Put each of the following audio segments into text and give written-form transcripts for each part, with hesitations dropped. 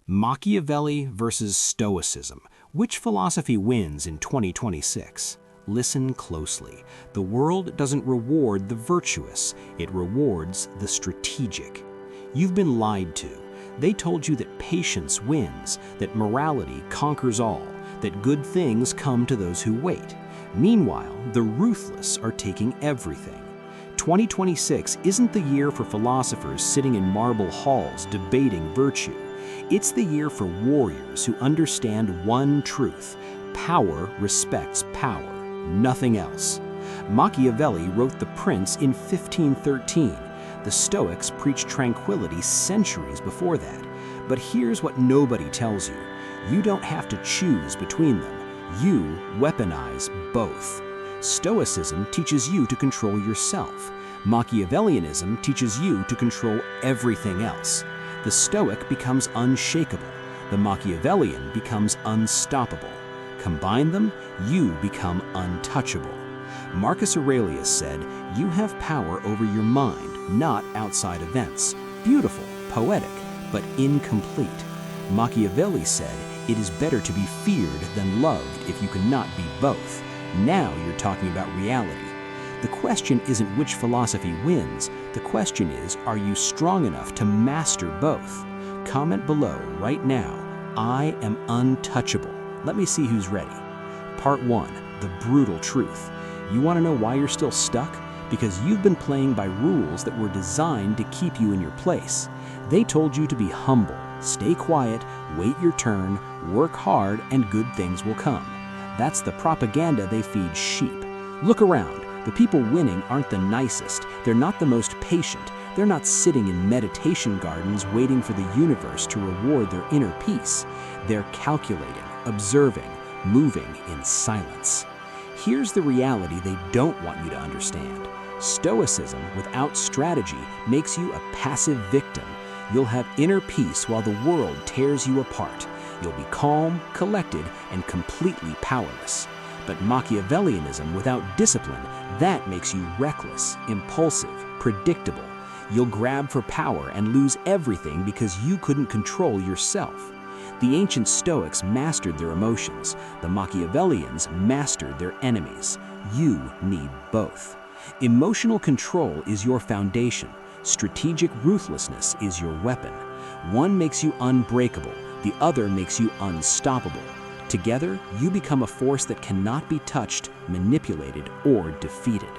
Machiavelli versus Stoicism. Which philosophy wins in 2026? Listen closely. The world doesn't reward the virtuous, it rewards the strategic. You've been lied to. They told you that patience wins, that morality conquers all, that good things come to those who wait. Meanwhile, the ruthless are taking everything. 2026 isn't the year for philosophers sitting in marble halls debating virtue. It's the year for warriors who understand one truth: power respects power, nothing else. Machiavelli wrote The Prince in 1513. The Stoics preached tranquility centuries before that. But here's what nobody tells you. You don't have to choose between them. You weaponize both. Stoicism teaches you to control yourself. Machiavellianism teaches you to control everything else. The Stoic becomes unshakable. The Machiavellian becomes unstoppable. Combine them, you become untouchable. Marcus Aurelius said, "You have power over your mind, not outside events." Beautiful, poetic, but incomplete. Machiavelli said, "It is better to be feared than loved if you cannot be both." Now you're talking about reality. The question isn't which philosophy wins. The question is, are you strong enough to master both? Comment below right now, "I am untouchable." Let me see who's ready. Part 1, the brutal truth. You want to know why you're still stuck? Because you've been playing by rules that were designed to keep you in your place. They told you to be humble, stay quiet, wait your turn, work hard, and good things will come. That's the propaganda they feed sheep. Look around. The people winning aren't the nicest. They're not the most patient. They're not sitting in meditation gardens waiting for the universe to reward their inner peace. They're calculating, observing, moving in silence. Here's the reality they don't want you to understand. Stoicism without strategy makes you a passive victim. You'll have inner peace while the world tears you apart. You'll be calm, collected, and completely powerless. But Machiavellianism without discipline, that makes you reckless, impulsive, predictable. You'll grab for power and lose everything because you couldn't control yourself. The ancient Stoics mastered their emotions. The Machiavellians mastered their enemies. You need both. Emotional control is your foundation. Strategic ruthlessness is your weapon. One makes you unbreakable. The other makes you unstoppable. Together, you become a force that cannot be touched, manipulated, or defeated.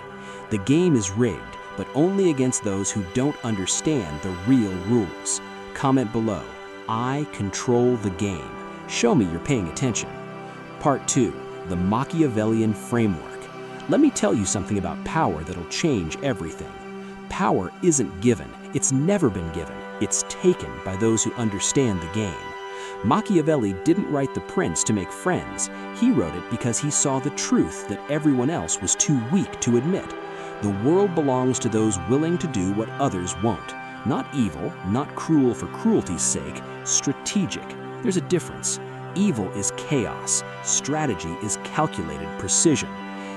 The game is rigged, but only against those who don't understand the real rules. Comment below, "I control the game." Show me you're paying attention. Part 2, the Machiavellian framework. Let me tell you something about power that'll change everything. Power isn't given. It's never been given. It's taken by those who understand the game. Machiavelli didn't write The Prince to make friends. He wrote it because he saw the truth that everyone else was too weak to admit. The world belongs to those willing to do what others won't. Not evil, not cruel for cruelty's sake, strategic. There's a difference. Evil is chaos. Strategy is calculated precision.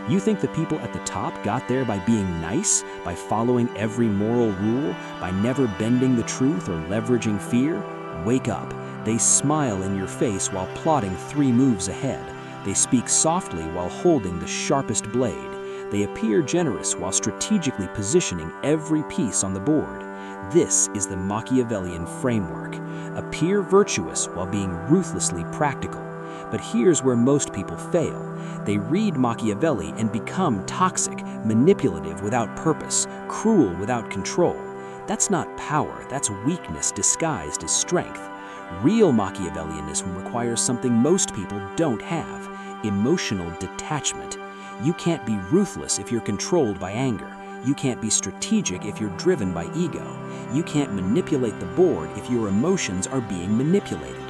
You think the people at the top got there by being nice, by following every moral rule, by never bending the truth or leveraging fear? Wake up. They smile in your face while plotting 3 moves ahead. They speak softly while holding the sharpest blade. They appear generous while strategically positioning every piece on the board. This is the Machiavellian framework. Appear virtuous while being ruthlessly practical. But here's where most people fail. They read Machiavelli and become toxic, manipulative without purpose, cruel without control. That's not power, that's weakness disguised as strength. Real Machiavellianism requires something most people don't have: emotional detachment. You can't be ruthless if you're controlled by anger. You can't be strategic if you're driven by ego. You can't manipulate the board if your emotions are being manipulated.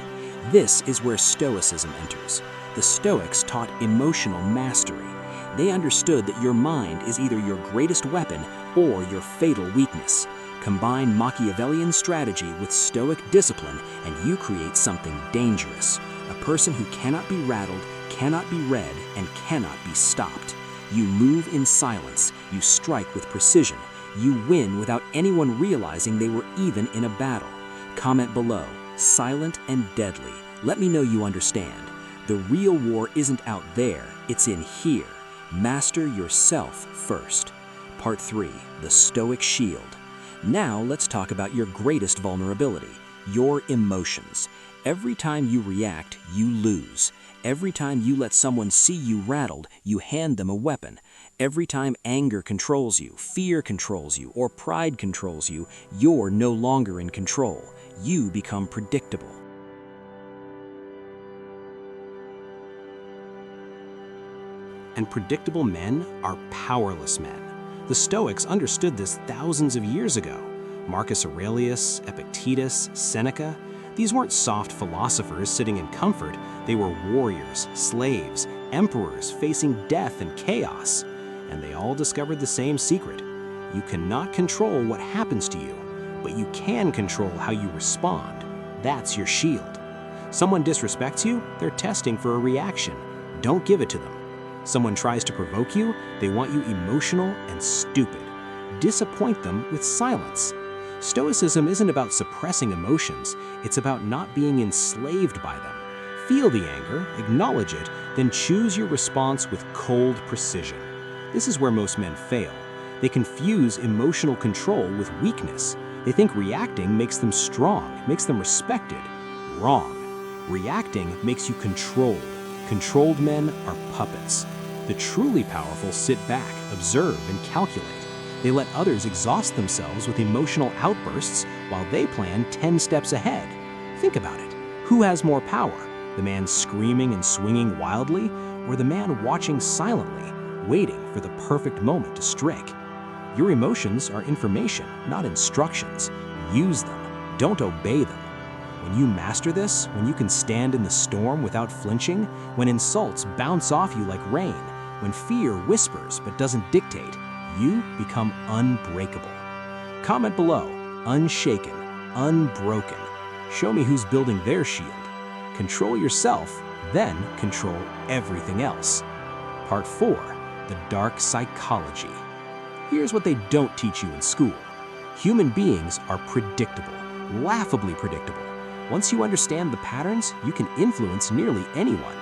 This is where Stoicism enters. The Stoics taught emotional mastery. They understood that your mind is either your greatest weapon or your fatal weakness. Combine Machiavellian strategy with Stoic discipline and you create something dangerous. A person who cannot be rattled, cannot be read, and cannot be stopped. You move in silence, you strike with precision, you win without anyone realizing they were even in a battle. Comment below, silent and deadly. Let me know you understand. The real war isn't out there, it's in here. Master yourself first. Part 3, the Stoic Shield. Now let's talk about your greatest vulnerability, your emotions. Every time you react, you lose. Every time you let someone see you rattled, you hand them a weapon. Every time anger controls you, fear controls you, or pride controls you, you're no longer in control. You become predictable. And predictable men are powerless men. The Stoics understood this thousands of years ago. Marcus Aurelius, Epictetus, Seneca, these weren't soft philosophers sitting in comfort. They were warriors, slaves, emperors facing death and chaos. And they all discovered the same secret. You cannot control what happens to you, but you can control how you respond. That's your shield. Someone disrespects you, they're testing for a reaction. Don't give it to them. Someone tries to provoke you, they want you emotional and stupid. Disappoint them with silence. Stoicism isn't about suppressing emotions, it's about not being enslaved by them. Feel the anger, acknowledge it, then choose your response with cold precision. This is where most men fail. They confuse emotional control with weakness. They think reacting makes them strong, makes them respected. Wrong. Reacting makes you controlled. Controlled men are puppets. The truly powerful sit back, observe, and calculate. They let others exhaust themselves with emotional outbursts while they plan 10 steps ahead. Think about it. Who has more power? The man screaming and swinging wildly, or the man watching silently, waiting for the perfect moment to strike? Your emotions are information, not instructions. Use them. Don't obey them. When you master this, when you can stand in the storm without flinching, when insults bounce off you like rain, when fear whispers but doesn't dictate, you become unbreakable. Comment below, unshaken, unbroken. Show me who's building their shield. Control yourself, then control everything else. Part 4, the dark psychology. Here's what they don't teach you in school. Human beings are predictable, laughably predictable. Once you understand the patterns, you can influence nearly anyone.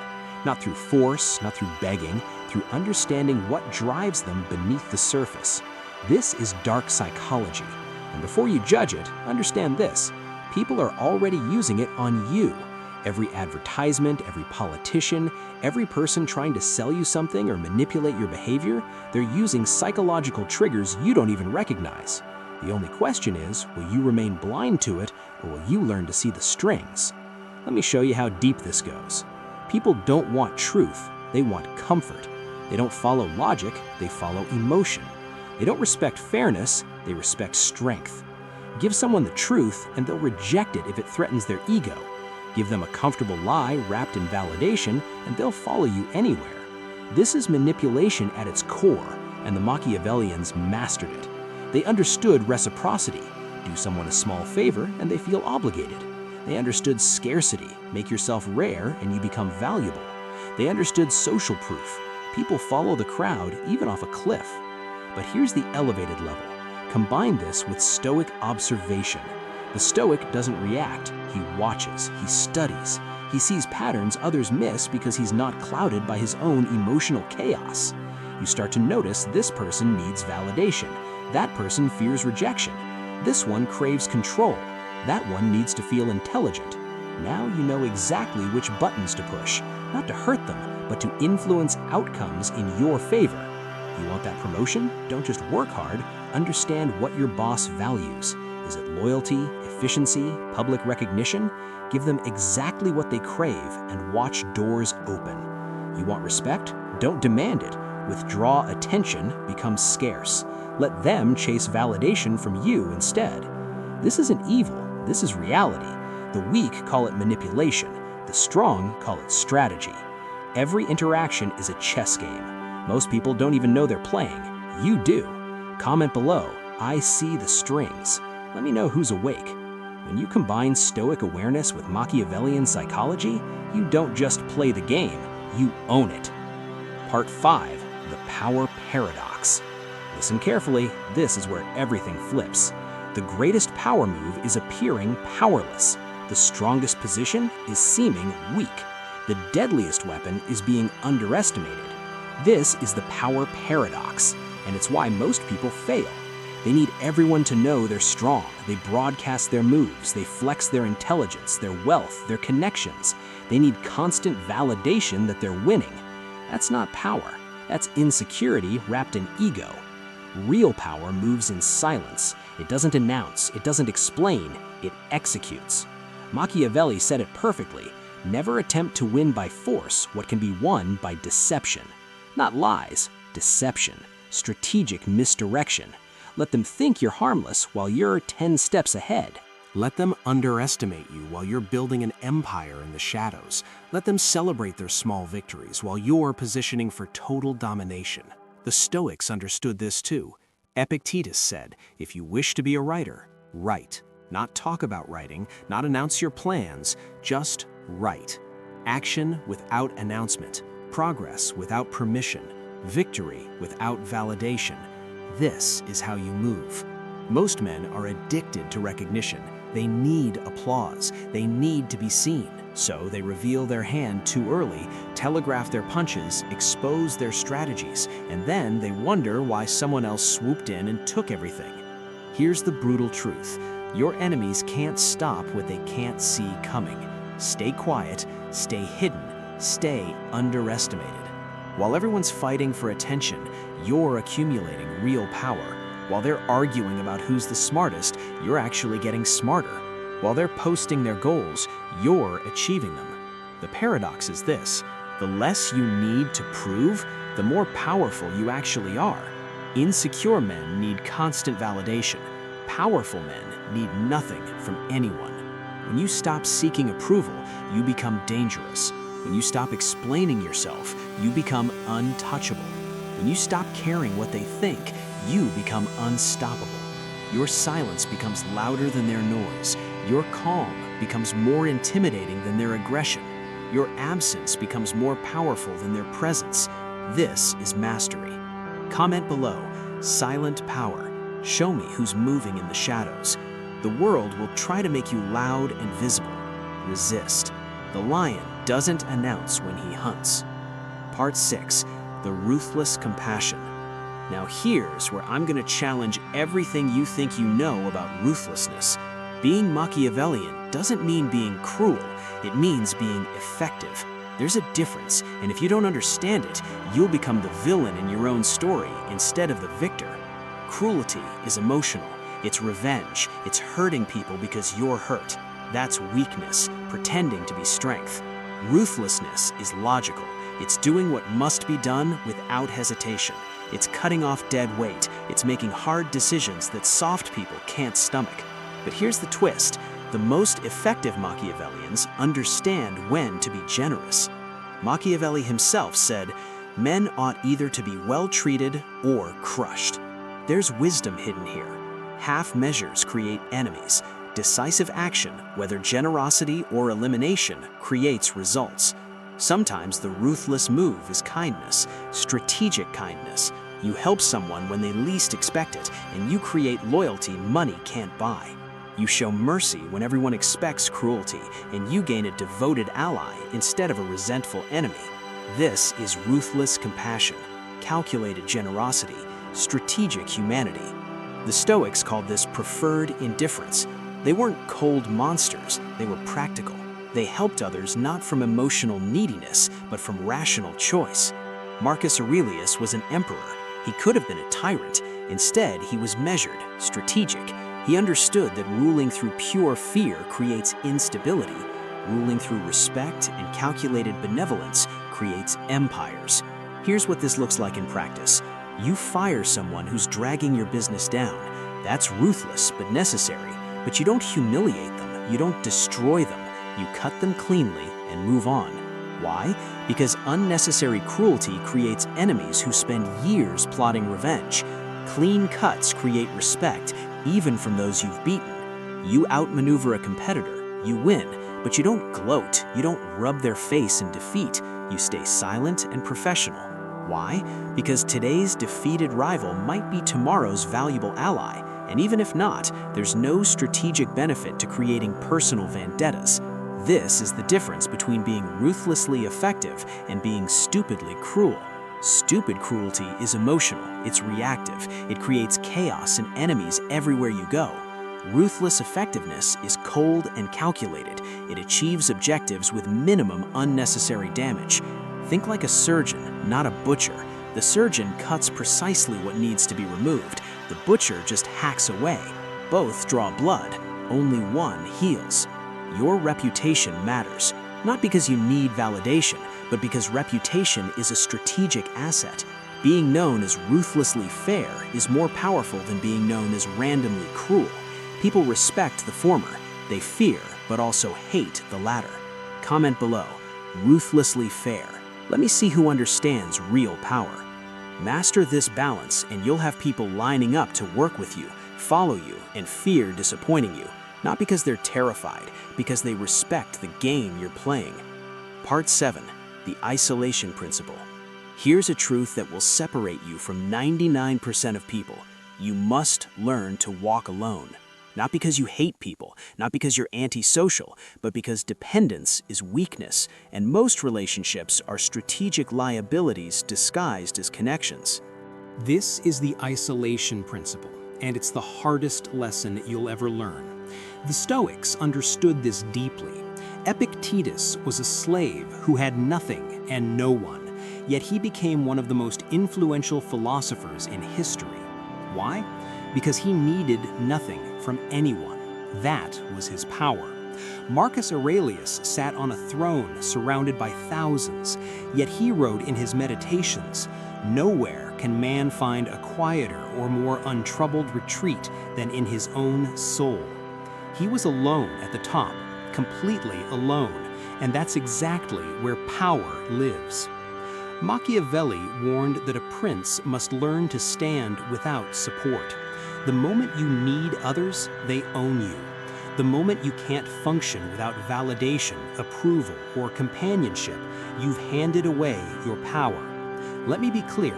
Not through force, not through begging, through understanding what drives them beneath the surface. This is dark psychology. And before you judge it, understand this. People are already using it on you. Every advertisement, every politician, every person trying to sell you something or manipulate your behavior, they're using psychological triggers you don't even recognize. The only question is, will you remain blind to it, or will you learn to see the strings? Let me show you how deep this goes. People don't want truth, they want comfort. They don't follow logic, they follow emotion. They don't respect fairness, they respect strength. Give someone the truth, and they'll reject it if it threatens their ego. Give them a comfortable lie wrapped in validation, and they'll follow you anywhere. This is manipulation at its core, and the Machiavellians mastered it. They understood reciprocity. Do someone a small favor, and they feel obligated. They understood scarcity. Make yourself rare, and you become valuable. They understood social proof. People follow the crowd, even off a cliff. But here's the elevated level. Combine this with Stoic observation. The Stoic doesn't react. He watches. He studies. He sees patterns others miss because he's not clouded by his own emotional chaos. You start to notice this person needs validation. That person fears rejection. This one craves control. That one needs to feel intelligent. Now you know exactly which buttons to push, not to hurt them, but to influence outcomes in your favor. You want that promotion? Don't just work hard, understand what your boss values. Is it loyalty, efficiency, public recognition? Give them exactly what they crave and watch doors open. You want respect? Don't demand it. Withdraw attention, become scarce. Let them chase validation from you instead. This isn't evil, this is reality. The weak call it manipulation. The strong call it strategy. Every interaction is a chess game. Most people don't even know they're playing. You do. Comment below, I see the strings. Let me know who's awake. When you combine Stoic awareness with Machiavellian psychology, you don't just play the game, you own it. Part 5, the power paradox. Listen carefully, this is where everything flips. The greatest power move is appearing powerless. The strongest position is seeming weak. The deadliest weapon is being underestimated. This is the power paradox, and it's why most people fail. They need everyone to know they're strong. They broadcast their moves. They flex their intelligence, their wealth, their connections. They need constant validation that they're winning. That's not power. That's insecurity wrapped in ego. Real power moves in silence. It doesn't announce. It doesn't explain. It executes. Machiavelli said it perfectly. Never attempt to win by force what can be won by deception. Not lies, deception, strategic misdirection. Let them think you're harmless while you're 10 steps ahead. Let them underestimate you while you're building an empire in the shadows. Let them celebrate their small victories while you're positioning for total domination. The Stoics understood this too. Epictetus said, if you wish to be a writer, write. Not talk about writing, not announce your plans, just write. Action without announcement, progress without permission, victory without validation. This is how you move. Most men are addicted to recognition. They need applause. They need to be seen. So they reveal their hand too early, telegraph their punches, expose their strategies, and then they wonder why someone else swooped in and took everything. Here's the brutal truth. Your enemies can't stop what they can't see coming. Stay quiet, stay hidden, stay underestimated. While everyone's fighting for attention, you're accumulating real power. While they're arguing about who's the smartest, you're actually getting smarter. While they're posting their goals, you're achieving them. The paradox is this: the less you need to prove, the more powerful you actually are. Insecure men need constant validation. Powerful men need nothing from anyone. When you stop seeking approval, you become dangerous. When you stop explaining yourself, you become untouchable. When you stop caring what they think, you become unstoppable. Your silence becomes louder than their noise. Your calm becomes more intimidating than their aggression. Your absence becomes more powerful than their presence. This is mastery. Comment below, silent power. Show me who's moving in the shadows. The world will try to make you loud and visible. Resist. The lion doesn't announce when he hunts. Part 6, the ruthless compassion. Now here's where I'm going to challenge everything you think you know about ruthlessness. Being Machiavellian doesn't mean being cruel, it means being effective. There's a difference, and if you don't understand it, you'll become the villain in your own story instead of the victor. Cruelty is emotional, it's revenge, it's hurting people because you're hurt. That's weakness, pretending to be strength. Ruthlessness is logical. It's doing what must be done without hesitation. It's cutting off dead weight. It's making hard decisions that soft people can't stomach. But here's the twist. The most effective Machiavellians understand when to be generous. Machiavelli himself said, "Men ought either to be well treated or crushed." There's wisdom hidden here. Half measures create enemies. Decisive action, whether generosity or elimination, creates results. Sometimes the ruthless move is kindness, strategic kindness. You help someone when they least expect it, and you create loyalty money can't buy. You show mercy when everyone expects cruelty, and you gain a devoted ally instead of a resentful enemy. This is ruthless compassion, calculated generosity, strategic humanity. The Stoics called this preferred indifference. They weren't cold monsters, they were practical. They helped others not from emotional neediness, but from rational choice. Marcus Aurelius was an emperor. He could have been a tyrant. Instead, he was measured, strategic. He understood that ruling through pure fear creates instability. Ruling through respect and calculated benevolence creates empires. Here's what this looks like in practice. You fire someone who's dragging your business down. That's ruthless but necessary. But you don't humiliate them. You don't destroy them. You cut them cleanly and move on. Why? Because unnecessary cruelty creates enemies who spend years plotting revenge. Clean cuts create respect, even from those you've beaten. You outmaneuver a competitor, you win, but you don't gloat, you don't rub their face in defeat. You stay silent and professional. Why? Because today's defeated rival might be tomorrow's valuable ally. And even if not, there's no strategic benefit to creating personal vendettas. This is the difference between being ruthlessly effective and being stupidly cruel. Stupid cruelty is emotional, it's reactive, it creates chaos and enemies everywhere you go. Ruthless effectiveness is cold and calculated. It achieves objectives with minimum unnecessary damage. Think like a surgeon, not a butcher. The surgeon cuts precisely what needs to be removed. The butcher just hacks away. Both draw blood. Only one heals. Your reputation matters, not because you need validation, but because reputation is a strategic asset. Being known as ruthlessly fair is more powerful than being known as randomly cruel. People respect the former. They fear, but also hate the latter. Comment below, ruthlessly fair. Let me see who understands real power. Master this balance and you'll have people lining up to work with you, follow you, and fear disappointing you. Not because they're terrified, because they respect the game you're playing. Part 7. The Isolation Principle. Here's a truth that will separate you from 99% of people. You must learn to walk alone. Not because you hate people, not because you're antisocial, but because dependence is weakness, and most relationships are strategic liabilities disguised as connections. This is the isolation principle, and it's the hardest lesson you'll ever learn. The Stoics understood this deeply. Epictetus was a slave who had nothing and no one, yet he became one of the most influential philosophers in history. Why? Because he needed nothing from anyone. That was his power. Marcus Aurelius sat on a throne surrounded by thousands, yet he wrote in his Meditations, "Nowhere can man find a quieter or more untroubled retreat than in his own soul." He was alone at the top, completely alone, and that's exactly where power lives. Machiavelli warned that a prince must learn to stand without support. The moment you need others, they own you. The moment you can't function without validation, approval, or companionship, you've handed away your power. Let me be clear.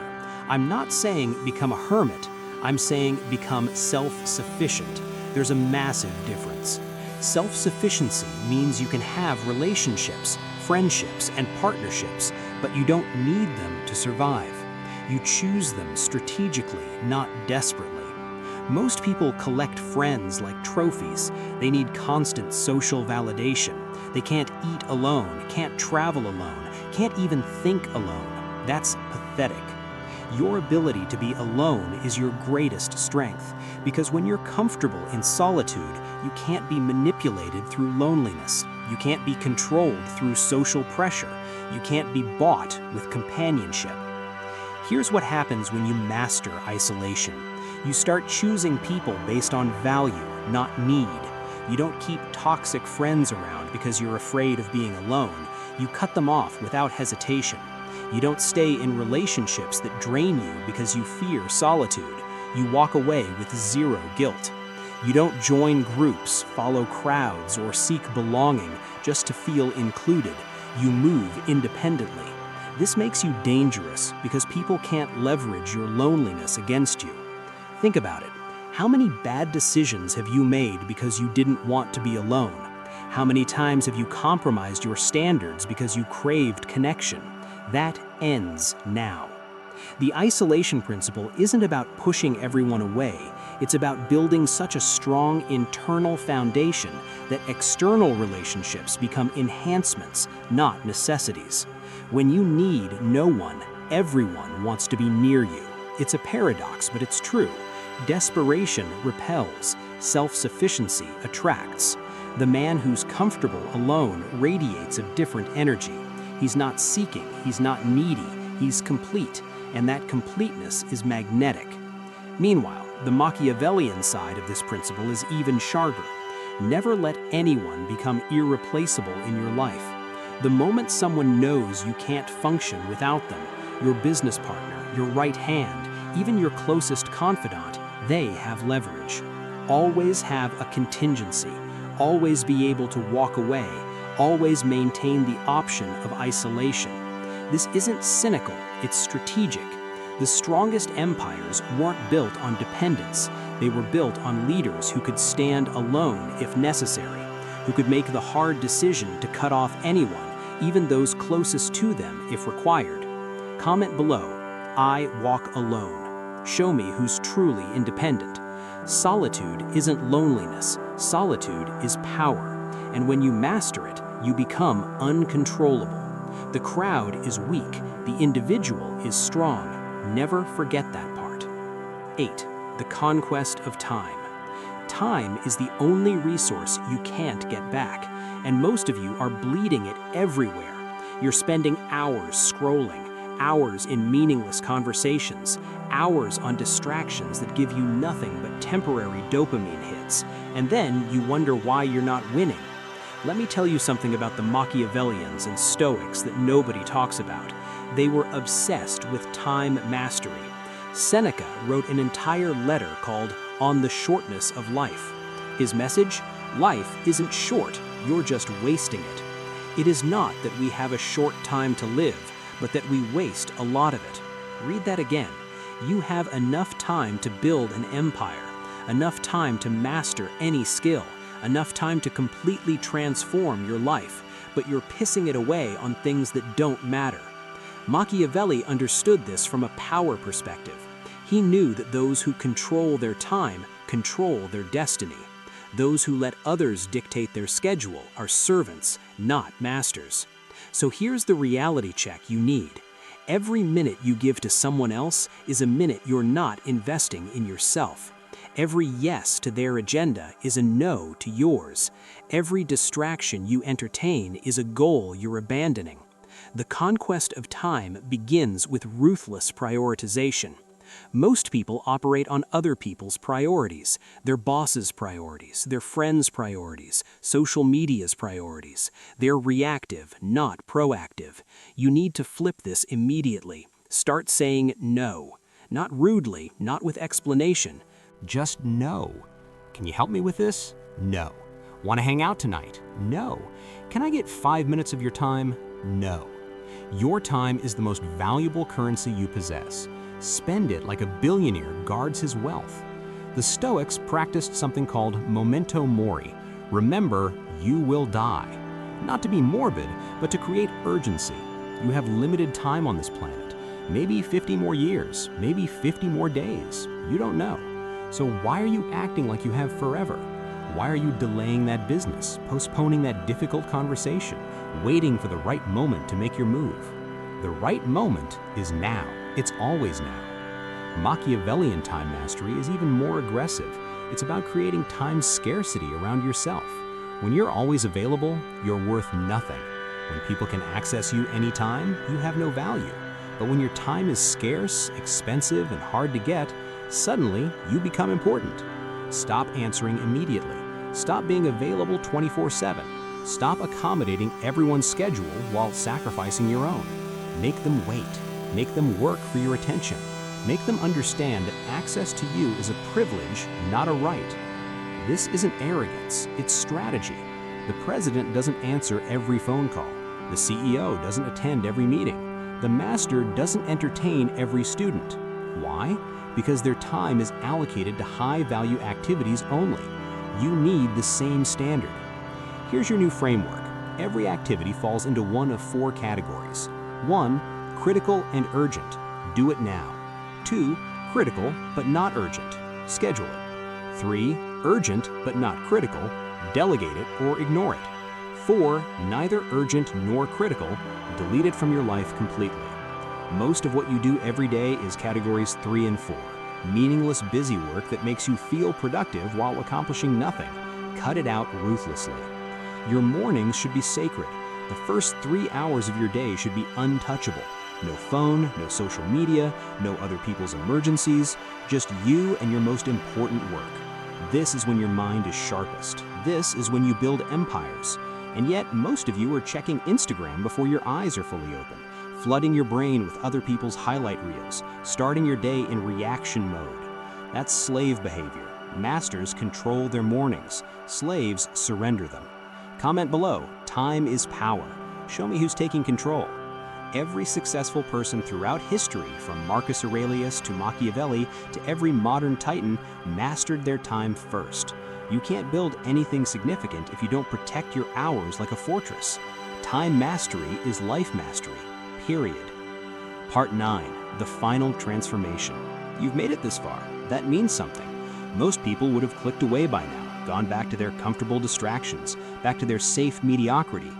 I'm not saying become a hermit. I'm saying become self-sufficient. There's a massive difference. Self-sufficiency means you can have relationships, friendships, and partnerships, but you don't need them to survive. You choose them strategically, not desperately. Most people collect friends like trophies. They need constant social validation. They can't eat alone, can't travel alone, can't even think alone. That's pathetic. Your ability to be alone is your greatest strength, because when you're comfortable in solitude, you can't be manipulated through loneliness. You can't be controlled through social pressure. You can't be bought with companionship. Here's what happens when you master isolation. You start choosing people based on value, not need. You don't keep toxic friends around because you're afraid of being alone. You cut them off without hesitation. You don't stay in relationships that drain you because you fear solitude. You walk away with zero guilt. You don't join groups, follow crowds, or seek belonging just to feel included. You move independently. This makes you dangerous because people can't leverage your loneliness against you. Think about it. How many bad decisions have you made because you didn't want to be alone? How many times have you compromised your standards because you craved connection? That ends now. The isolation principle isn't about pushing everyone away. It's about building such a strong internal foundation that external relationships become enhancements, not necessities. When you need no one, everyone wants to be near you. It's a paradox, but it's true. Desperation repels, self-sufficiency attracts. The man who's comfortable alone radiates a different energy. He's not seeking, he's not needy, he's complete, and that completeness is magnetic. Meanwhile, the Machiavellian side of this principle is even sharper. Never let anyone become irreplaceable in your life. The moment someone knows you can't function without them, your business partner, your right hand, even your closest confidant, they have leverage. Always have a contingency. Always be able to walk away. Always maintain the option of isolation. This isn't cynical, it's strategic. The strongest empires weren't built on dependence. They were built on leaders who could stand alone if necessary, who could make the hard decision to cut off anyone, even those closest to them if required. Comment below, "I walk alone." Show me who's truly independent. Solitude isn't loneliness. Solitude is power. And when you master it, you become uncontrollable. The crowd is weak. The individual is strong. Never forget that part. 8. The conquest of time. Time is the only resource you can't get back, and most of you are bleeding it everywhere. You're spending hours scrolling, hours in meaningless conversations, hours on distractions that give you nothing but temporary dopamine hits, and then you wonder why you're not winning. Let me tell you something about the Machiavellians and Stoics that nobody talks about. They were obsessed with time mastery. Seneca wrote an entire letter called On the Shortness of Life. His message? Life isn't short, you're just wasting it. It is not that we have a short time to live, but that we waste a lot of it. Read that again. You have enough time to build an empire, enough time to master any skill, enough time to completely transform your life, but you're pissing it away on things that don't matter. Machiavelli understood this from a power perspective. He knew that those who control their time control their destiny. Those who let others dictate their schedule are servants, not masters. So here's the reality check you need. Every minute you give to someone else is a minute you're not investing in yourself. Every yes to their agenda is a no to yours. Every distraction you entertain is a goal you're abandoning. The conquest of time begins with ruthless prioritization. Most people operate on other people's priorities, their boss's priorities, their friends' priorities, social media's priorities. They're reactive, not proactive. You need to flip this immediately. Start saying no. Not rudely, not with explanation. Just no. Can you help me with this? No. Want to hang out tonight? No. Can I get 5 minutes of your time? No. Your time is the most valuable currency you possess. Spend it like a billionaire guards his wealth. The Stoics practiced something called memento mori. Remember, you will die. Not to be morbid, but to create urgency. You have limited time on this planet. Maybe 50 more years, maybe 50 more days. You don't know. So why are you acting like you have forever? Why are you delaying that business, postponing that difficult conversation, waiting for the right moment to make your move? The right moment is now. It's always now. Machiavellian time mastery is even more aggressive. It's about creating time scarcity around yourself. When you're always available, you're worth nothing. When people can access you anytime, you have no value. But when your time is scarce, expensive, and hard to get, suddenly you become important. Stop answering immediately. Stop being available 24/7. Stop accommodating everyone's schedule while sacrificing your own. Make them wait. Make them work for your attention. Make them understand that access to you is a privilege, not a right. This isn't arrogance, it's strategy. The president doesn't answer every phone call. The CEO doesn't attend every meeting. The master doesn't entertain every student. Why? Because their time is allocated to high-value activities only. You need the same standard. Here's your new framework. Every activity falls into one of 4 categories. 1. Critical and urgent. Do it now. 2. Critical but not urgent. Schedule it. 3. Urgent but not critical. Delegate it or ignore it. 4. Neither urgent nor critical. Delete it from your life completely. Most of what you do every day is categories 3 and 4. Meaningless busy work that makes you feel productive while accomplishing nothing. Cut it out ruthlessly. Your mornings should be sacred. The first 3 hours of your day should be untouchable. No phone, no social media, no other people's emergencies, just you and your most important work. This is when your mind is sharpest. This is when you build empires. And yet, most of you are checking Instagram before your eyes are fully open, flooding your brain with other people's highlight reels, starting your day in reaction mode. That's slave behavior. Masters control their mornings. Slaves surrender them. Comment below, time is power. Show me who's taking control. every successful person throughout history, from Marcus Aurelius to Machiavelli to every modern titan, mastered their time first. You can't build anything significant if you don't protect your hours like a fortress. Time mastery is life mastery, period. Part 9, the final transformation. You've made it this far. That means something. Most people would have clicked away by now, gone back to their comfortable distractions, back to their safe mediocrity.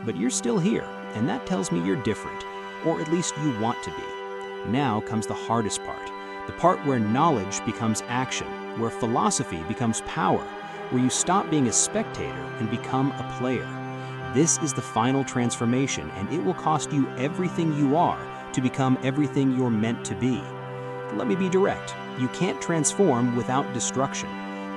But you're still here, and that tells me you're different, or at least you want to be. Now comes the hardest part, the part where knowledge becomes action, where philosophy becomes power, where you stop being a spectator and become a player. This is the final transformation, and it will cost you everything you are to become everything you're meant to be. Let me be direct. You can't transform without destruction.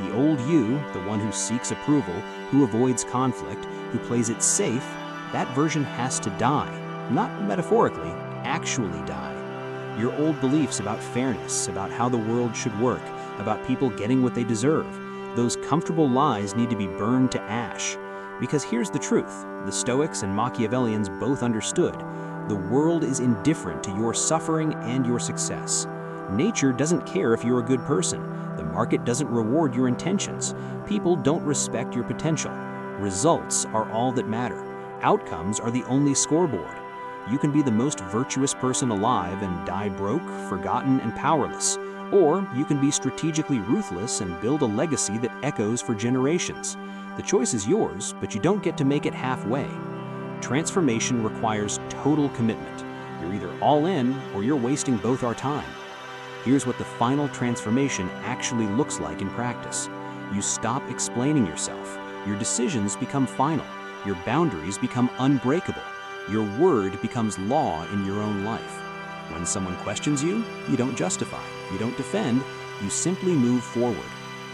The old you, the one who seeks approval, who avoids conflict, who plays it safe, that version has to die. Not metaphorically, actually die. Your old beliefs about fairness, about how the world should work, about people getting what they deserve, those comfortable lies need to be burned to ash. Because here's the truth, the Stoics and Machiavellians both understood. The world is indifferent to your suffering and your success. Nature doesn't care if you're a good person. The market doesn't reward your intentions. People don't respect your potential. Results are all that matter. Outcomes are the only scoreboard. You can be the most virtuous person alive and die broke, forgotten, and powerless. Or you can be strategically ruthless and build a legacy that echoes for generations. The choice is yours, but you don't get to make it halfway. Transformation requires total commitment. You're either all in or you're wasting both our time. Here's what the final transformation actually looks like in practice. You stop explaining yourself. Your decisions become final. Your boundaries become unbreakable. Your word becomes law in your own life. When someone questions you, you don't justify, you don't defend, you simply move forward.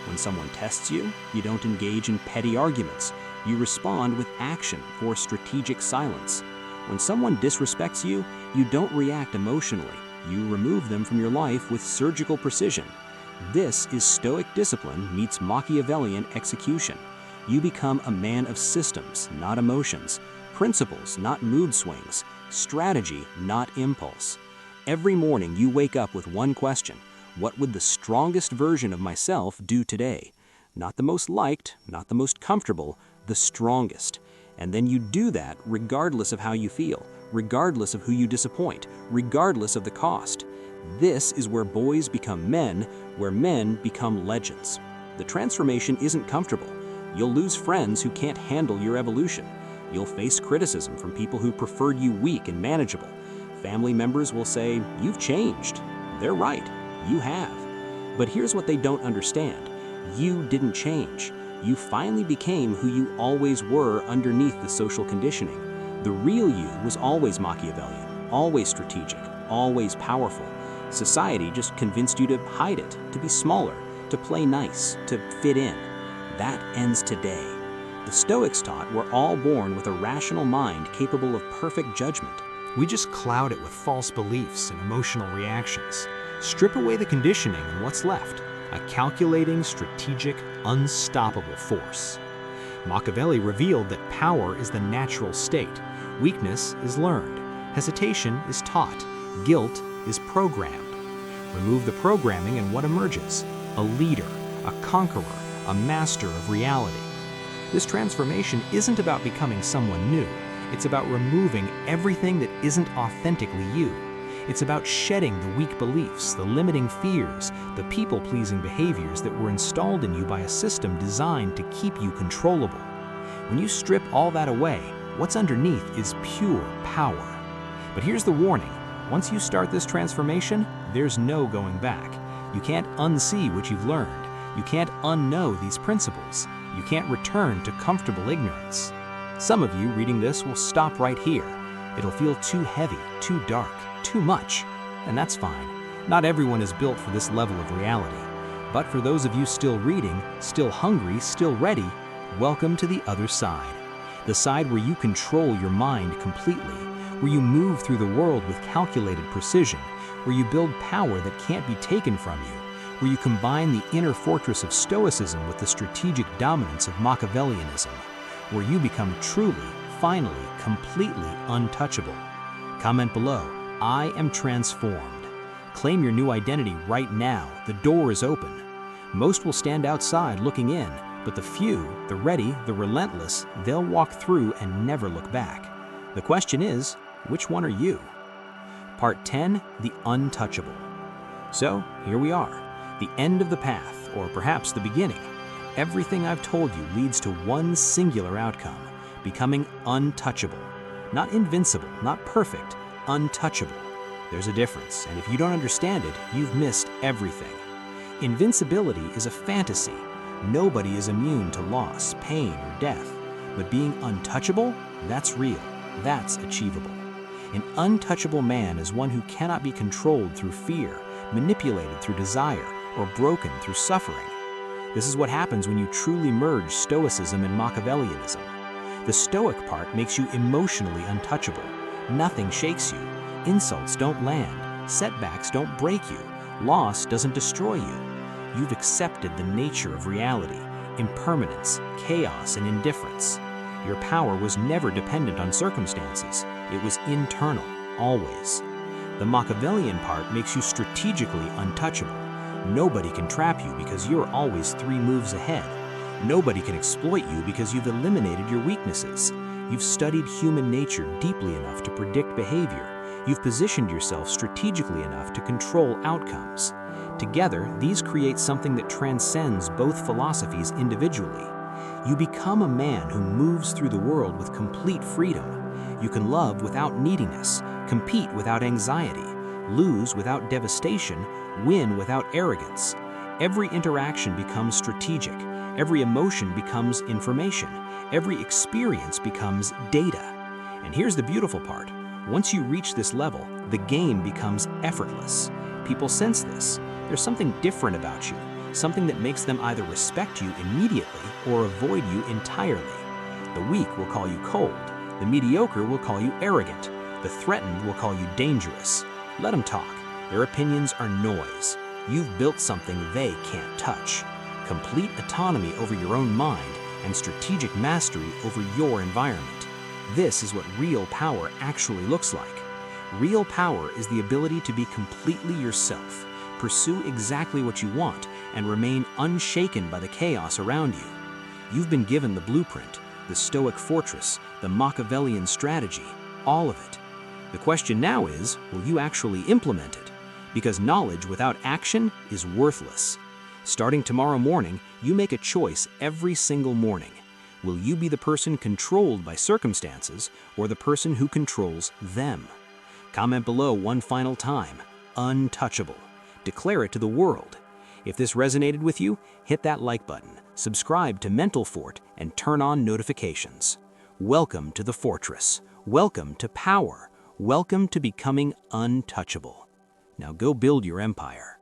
When someone tests you, you don't engage in petty arguments. You respond with action or strategic silence. When someone disrespects you, you don't react emotionally. You remove them from your life with surgical precision. This is Stoic discipline meets Machiavellian execution. You become a man of systems, not emotions, principles, not mood swings, strategy, not impulse. Every morning you wake up with one question: what would the strongest version of myself do today? Not the most liked, not the most comfortable, the strongest. And then you do that regardless of how you feel, regardless of who you disappoint, regardless of the cost. This is where boys become men, where men become legends. The transformation isn't comfortable. You'll lose friends who can't handle your evolution. You'll face criticism from people who preferred you weak and manageable. Family members will say, "You've changed." They're right, you have. But here's what they don't understand. You didn't change. You finally became who you always were underneath the social conditioning. The real you was always Machiavellian, always strategic, always powerful. Society just convinced you to hide it, to be smaller, to play nice, to fit in. That ends today. The Stoics taught we're all born with a rational mind capable of perfect judgment. We just cloud it with false beliefs and emotional reactions. Strip away the conditioning and what's left? A calculating, strategic, unstoppable force. Machiavelli revealed that power is the natural state. Weakness is learned. Hesitation is taught. Guilt is programmed. Remove the programming and what emerges? A leader, a conqueror, a master of reality. This transformation isn't about becoming someone new. It's about removing everything that isn't authentically you. It's about shedding the weak beliefs, the limiting fears, the people-pleasing behaviors that were installed in you by a system designed to keep you controllable. When you strip all that away, what's underneath is pure power. But here's the warning. Once you start this transformation, there's no going back. You can't unsee what you've learned. You can't unknow these principles. You can't return to comfortable ignorance. Some of you reading this will stop right here. It'll feel too heavy, too dark, too much, and that's fine. Not everyone is built for this level of reality. But for those of you still reading, still hungry, still ready, welcome to the other side. The side where you control your mind completely, where you move through the world with calculated precision, where you build power that can't be taken from you, where you combine the inner fortress of Stoicism with the strategic dominance of Machiavellianism, where you become truly, finally, completely untouchable. Comment below, I am transformed. Claim your new identity right now. The door is open. Most will stand outside looking in, but the few, the ready, the relentless, they'll walk through and never look back. The question is, which one are you? Part 10, the untouchable. So, here we are, the end of the path, or perhaps the beginning. Everything I've told you leads to one singular outcome, becoming untouchable. Not invincible, not perfect, untouchable. There's a difference, and if you don't understand it, you've missed everything. Invincibility is a fantasy. Nobody is immune to loss, pain, or death. But being untouchable, that's real, that's achievable. An untouchable man is one who cannot be controlled through fear, manipulated through desire, or broken through suffering. This is what happens when you truly merge Stoicism and Machiavellianism. The Stoic part makes you emotionally untouchable. Nothing shakes you. Insults don't land. Setbacks don't break you. Loss doesn't destroy you. You've accepted the nature of reality, impermanence, chaos, and indifference. Your power was never dependent on circumstances. It was internal, always. The Machiavellian part makes you strategically untouchable. Nobody can trap you because you're always 3 moves ahead. Nobody can exploit you because you've eliminated your weaknesses. You've studied human nature deeply enough to predict behavior. You've positioned yourself strategically enough to control outcomes. Together, these create something that transcends both philosophies individually. You become a man who moves through the world with complete freedom. You can love without neediness, compete without anxiety, lose without devastation, win without arrogance. Every interaction becomes strategic. Every emotion becomes information. Every experience becomes data. And here's the beautiful part. Once you reach this level, the game becomes effortless. People sense this. There's something different about you, something that makes them either respect you immediately or avoid you entirely. The weak will call you cold. The mediocre will call you arrogant. The threatened will call you dangerous. Let them talk. Their opinions are noise. You've built something they can't touch. Complete autonomy over your own mind and strategic mastery over your environment. This is what real power actually looks like. Real power is the ability to be completely yourself, pursue exactly what you want, and remain unshaken by the chaos around you. You've been given the blueprint, the Stoic fortress, the Machiavellian strategy, all of it. The question now is, will you actually implement it? Because knowledge without action is worthless. Starting tomorrow morning, you make a choice every single morning. Will you be the person controlled by circumstances or the person who controls them? Comment below one final time, untouchable. Declare it to the world. If this resonated with you, hit that like button, subscribe to Mental Fort, and turn on notifications. Welcome to the fortress. Welcome to power. Welcome to becoming untouchable. Now go build your empire.